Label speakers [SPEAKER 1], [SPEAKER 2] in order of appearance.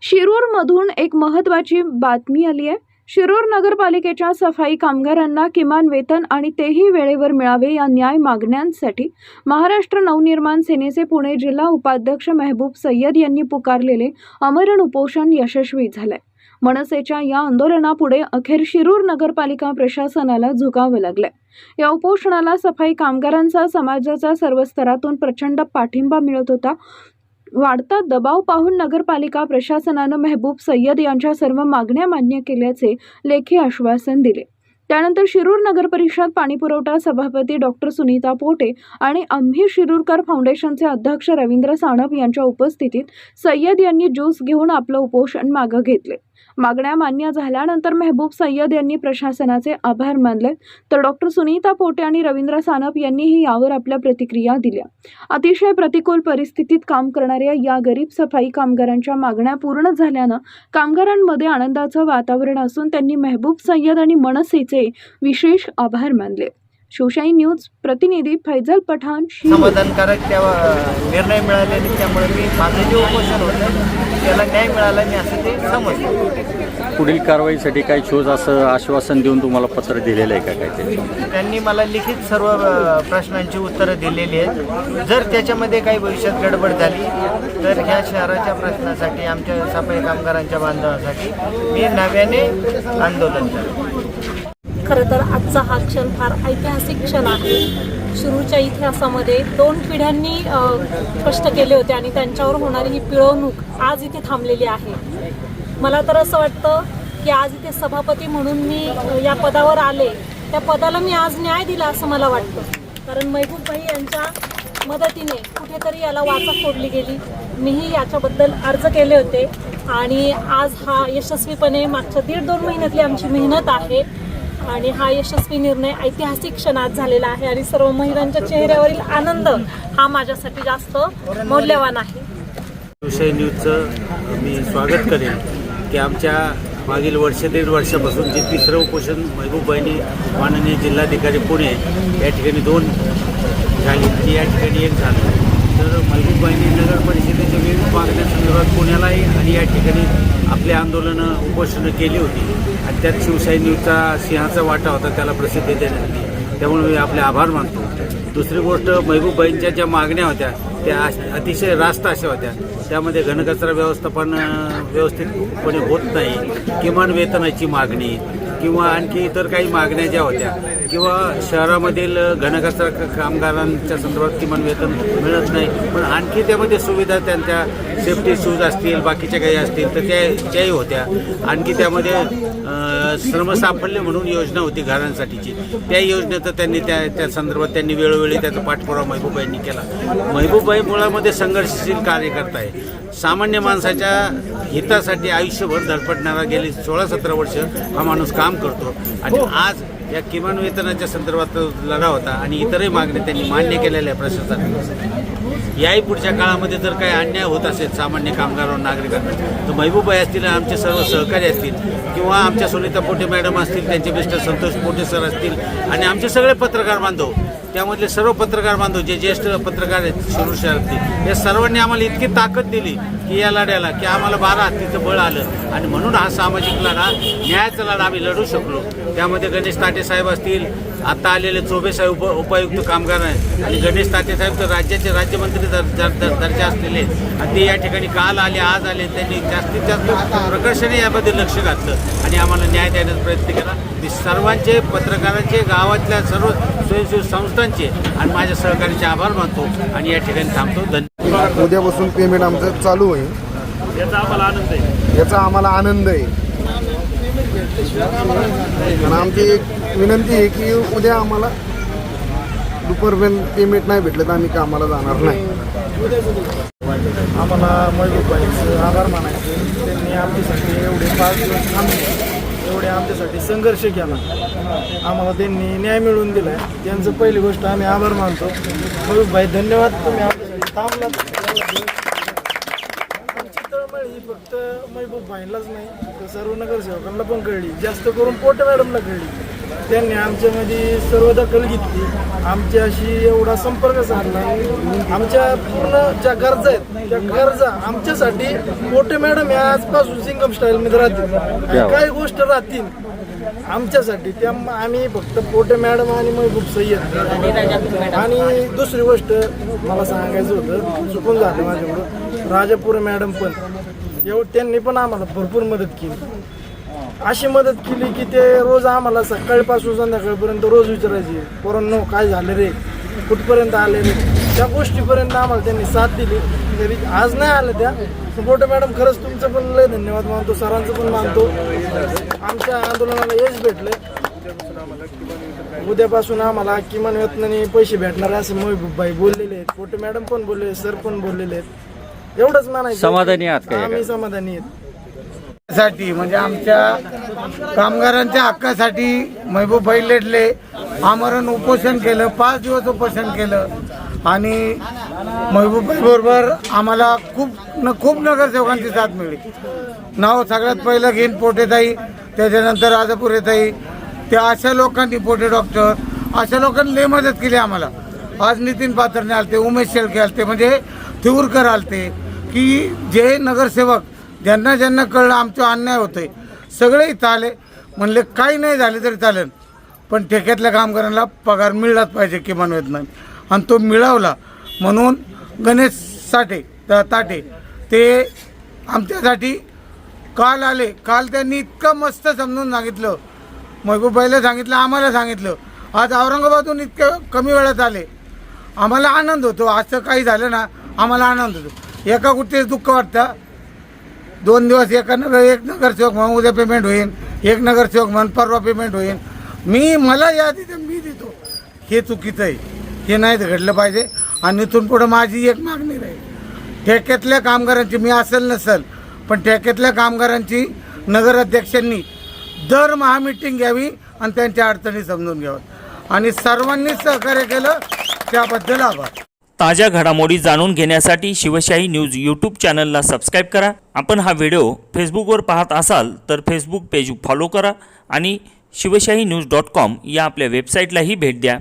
[SPEAKER 1] शिरूरमधून एक महत्त्वाची बातमी आली आहे। शिरूर नगरपालिकेच्या सफाई कामगारांना किमान वेतन आणि तेही वेळेवर मिळावे या न्याय मागण्यांसाठी महाराष्ट्र नवनिर्माण सेनेचे पुणे जिल्हा उपाध्यक्ष मेहबूब सय्यद यांनी पुकारलेले आमरण उपोषण यशस्वी झाले। मनसेच्या या आंदोलनापुढे अखेर शिरूर नगरपालिका प्रशासनाला झुकावं लागले। या उपोषणाला सफाई कामगारांचा समाजाच्या सर्व स्तरातून प्रचंड पाठिंबा मिळत होता। वाढता दबाव पाहून नगरपालिका प्रशासनानं मेहबूब सय्यद यांच्या सर्व मागण्या मान्य केल्याचे लेखी आश्वासन दिले। त्यानंतर शिरूर नगर परिषद पाणीपुरवठा सभापती डॉक्टर सुनीता पोटे आणि आम्ही शिरूरकर फाउंडेशनचे अध्यक्ष रवींद्र सानप यांच्या उपस्थितीत सय्यद यांनी ज्यूस घेऊन आपलं उपोषण मागे घेतले। मागण्या मान्य झाल्यानंतर मेहबूब सय्यद यांनी प्रशासनाचे आभार मानले, तर डॉक्टर सुनीता पोटे आणि रवींद्र सानप यांनीही यावर आपल्या प्रतिक्रिया दिल्या। अतिशय प्रतिकूल परिस्थितीत काम करणाऱ्या या गरीब सफाई कामगारांच्या मागण्या पूर्ण झाल्यानं कामगारांमध्ये आनंदाचं वातावरण असून त्यांनी मेहबूब सय्यद आणि मनसेचे विशेष आभार मानले। शिवशाही न्यूज प्रतिनिधी फैजल पठाण।
[SPEAKER 2] समाधानकारक निर्णय मिळालेले, त्यामुळे मी माझं जे उपोषण होतं त्याला न्याय मिळाला मी असं ते समजतो।
[SPEAKER 3] पुढील कारवाईसाठी काही ठोस असं आश्वासन देऊन तुम्हाला पत्र दिलेलं आहे का? काय
[SPEAKER 2] त्यांनी मला लिखित सर्व प्रश्नांची उत्तरं दिलेली आहेत। जर त्याच्यामध्ये काही भविष्यात गडबड झाली तर ह्या शहराच्या प्रश्नासाठी, आमच्या सफाई कामगारांच्या बांधवांसाठी मी नव्याने आंदोलन करेन।
[SPEAKER 4] खरं तर आजचा हा क्षण फार ऐतिहासिक क्षण आहे। शिरूरच्या इतिहासामध्ये 2 पिढ्यांनी कष्ट केले होते आणि त्यांच्यावर होणारी ही पिळवणूक आज इथे थांबलेली आहे। मला तर असं वाटतं की आज इथे सभापती म्हणून मी या पदावर आले, त्या पदाला मी आज न्याय दिला असं मला वाटतं। कारण मेहबूब भाई यांच्या मदतीने कुठेतरी याला वाचा फोडली गेली। मीही याच्याबद्दल अर्ज केले होते आणि आज हा यशस्वीपणे मागच्या 1.5-2 महिन्यातली आमची मेहनत आहे आणि हा यशस्वी निर्णय ऐतिहासिक क्षणात झालेला आहे आणि सर्व महिलांच्या चेहऱ्यावरील आनंद हा माझ्यासाठी जास्त मौल्यवान आहे।
[SPEAKER 5] शिवशाही न्यूजचं मी स्वागत करेन की आमच्या मागील 1.5 वर्षापासून जे 3रं उपोषण मेहबूबबाईंनी माननीय जिल्हाधिकारी पुणे या ठिकाणी 2 झाली, ती या ठिकाणी 1 झालं। तर मेहबूबबाईंनी नगर परिषदेच्या विविध मागण्यांसंदर्भात पुण्यालाही आणि या ठिकाणी आपली आंदोलनं उपोषणं केली होती आणि त्यात शिवशाही न्यूजचा सिंहाचा वाटा होता, त्याला प्रसिद्धी देण्यात आली, त्यामुळे मी आपले आभार मानतो। दुसरी गोष्ट, मेहबूबबाईंच्या ज्या मागण्या होत्या त्या अतिशय रास्त अशा होत्या। त्यामध्ये घनकचरा व्यवस्थापन व्यवस्थितपणे होत नाही, किमान वेतनाची मागणी किंवा आणखी इतर काही मागण्या ज्या होत्या, किंवा शहरामधील घनकचरा कामगारांच्या संदर्भात किमान वेतन मिळत नाही, पण आणखी त्यामध्ये सुविधा त्यांच्या सेफ्टी शूज असतील, बाकीच्या काही असतील तर त्याही होत्या। आणखी त्यामध्ये श्रमसाफल्य म्हणून योजना होती घरांसाठीची, त्या योजनेचं त्यांनी त्या संदर्भात त्यांनी वेळोवेळी त्याचा पाठपुरावा मेहबूबबाईंनी केला। मेहबूबबाई मुळामध्ये संघर्षशील कार्यकर्ता आहे, सामान्य माणसाच्या हितासाठी आयुष्यभर धडपडणारा गेली 16-17 वर्ष हा माणूस काम करतो आणि आज या किमान वेतनाच्या संदर्भात लढा होता आणि इतरही मागण्या त्यांनी मान्य केलेल्या आहे प्रशासनाने। याही पुढच्या काळामध्ये जर काही अन्याय होत असेल सामान्य कामगार नागरिकांना तर मेहबूबबाई असतील, आमचे सर्व सहकारी असतील किंवा आमच्या सुनीता पोटे मॅडम असतील, त्यांचे मिस्टर संतोष पोटे सर असतील आणि आमचे सगळे पत्रकार बांधव, त्यामधले सर्व पत्रकार बांधव जे ज्येष्ठ पत्रकार आहेत शिरूर शहरातील, या सर्वांनी आम्हाला इतकी ताकद दिली की या लढ्याला की आम्हाला 12 हत्तीचं बळ आलं आणि म्हणून हा सामाजिक लढा, न्यायाचा लढा आम्ही लढू शकलो। त्यामध्ये गणेश ताटे साहेब असतील, आता आलेले चोबे साहेब उपायुक्त कामगार आहेत आणि गणेश ताटे साहेब तर राज्याचे राज्यमंत्री दर्जा असलेले आणि ते या ठिकाणी काल आले, आज आले, त्यांनी जास्तीत जास्त प्रकर्षाने यामध्ये लक्ष घातलं आणि आम्हाला न्याय देण्याचा प्रयत्न केला। मी सर्वांचे, पत्रकारांचे, गावातल्या सर्व स्वयंसेवी संस्थांचे आणि माझ्या सहकार्याचे आभार मानतो आणि या ठिकाणी थांबतो। धन्यवाद।
[SPEAKER 6] उद्यापासून पेमेंट आमचं चालू होईल,
[SPEAKER 5] याचा आम्हाला आनंद आहे,
[SPEAKER 6] याचा आम्हाला आनंद आहे। आणि आमची एक विनंती आहे की उद्या आम्हाला दुपारपर्यंत पेमेंट नाही भेटलं तर आम्ही कामाला जाणार नाही।
[SPEAKER 7] आम्हाला मेहबूबबाईंचे आभार मानायचे, त्यांनी आमच्यासाठी एवढे 5 दिवस थांबले, एवढे आमच्यासाठी संघर्ष केला, आम्हाला त्यांनी न्याय मिळवून दिला आहे, त्यांचं पहिली गोष्ट आम्ही आभार मानतो। मेहबूबबाई धन्यवाद, तुम्ही आमच्यासाठी थांबलात। आमची तळमळ ही फक्त महबूब भाईलाच नाही तर सर्व नगरसेवकांना पण कळली, जास्त करून पोटे मॅडमला कळली. त्यांनी आमच्यामध्ये सर्व दखल घेतली, आमच्याशी एवढा संपर्क साधला. आमच्या पूर्ण ज्या गरजा आहेत त्या गरजा आमच्यासाठी पोटे मॅडम या आजपासून सिंगम स्टाईलमध्ये राहतील, काही गोष्ट राहतील आमच्यासाठी त्या आम्ही फक्त पोटे मॅडम आणि महबूब सय्यद. आणि दुसरी गोष्ट मला सांगायचं होतं, चुकून झालं माझ्याकडून, राजापुरे मॅडम पण त्यांनी पण आम्हाला भरपूर मदत केली. अशी मदत केली की ते रोज आम्हाला सकाळपासून संध्याकाळपर्यंत रोज विचारायचे, पोरांनो काय झालं रे, कुठपर्यंत आले रे, त्या गोष्टीपर्यंत आम्हाला त्यांनी साथ दिली. तरी आज नाही आलं त्या पोटे मॅडम, खरंच तुमचं पण लय धन्यवाद मानतो, सरांचं पण मानतो. आमच्या आंदोलनाला यश भेटलं. उद्यापासून आम्हाला किमान वेतनाने पैसे भेटणार असे महबूब भाई बोललेले आहेत, पोटे मॅडम पण बोलले, सर पण बोललेले आहेत. एवढंच म्हणायचं.
[SPEAKER 3] समाधानी आहात का?
[SPEAKER 7] आम्ही समाधानी आहेत.
[SPEAKER 2] साठी म्हणजे आमच्या कामगारांच्या हक्कासाठी महबूब भाई लढले, आमरण उपोषण केलं, 5 दिवस उपोषण केलं. आणि महबूब भाई बरोबर आम्हाला खूप नगरसेवकांची साथ मिळली. नाव सगळ्यात पहिलं घेईन पोटेताई, त्याच्यानंतर राजापुरेताई, त्या अशा लोकांनी, पोटे डॉक्टर, अशा लोकांनी लय मदत केली आम्हाला. आज नितीन पात्रने आलते, उमेश शेळके आलते, म्हणजे तिवरकर आलते, की जे नगरसेवक ज्यांना ज्यांना कळलं आमचं अन्याय होतंय सगळे इथं आले. म्हणले काही नाही झाले तरी चालेल, पण ठेक्यातल्या कामगारांना पगार मिळलाच पाहिजे किमान वेतन. आणि तो मिळवला. म्हणून गणेश ताटे ते आमच्यासाठी काल आले. काल त्यांनी इतकं मस्त समजून सांगितलं, महबूबबाईला सांगितलं, आम्हाला सांगितलं. आज औरंगाबादहून इतक्या कमी वेळात आले. आम्हाला आनंद होतो. असं काही झालं ना आम्हाला आनंद होतो. एका गोष्टीचं दुःख वाटतं, 2 दिवस एक नगरसेवक म्हणून उद्या पेमेंट होईल, एक नगरसेवक म्हणून परवा पेमेंट होईल. मला यादी मी देतो, हे चुकीचं आहे, हे नाही घडलं पाहिजे. आणि इथून पुढं माझी एक मागणी राहील, ठेक्यातल्या कामगारांची, मी असेल नसेल पण ठेक्यातल्या कामगारांची नगराध्यक्षांनी दरमहा मीटिंग घ्यावी आणि त्यांच्या अडचणी समजून घ्याव्यात. आणि सर्वांनी सहकार्य केलं त्याबद्दल आभार.
[SPEAKER 8] ताज्या घडामोडी जाणून घेण्यासाठी शिवशाही न्यूज यूट्यूब चॅनलला सबस्क्राईब करा. आपण हा व्हिडिओ फेसबुकवर पाहत असाल तर फेसबुक पेज फॉलो करा आणि शिवशाही न्यूज.com या आपल्या वेबसाईटलाही भेट द्या.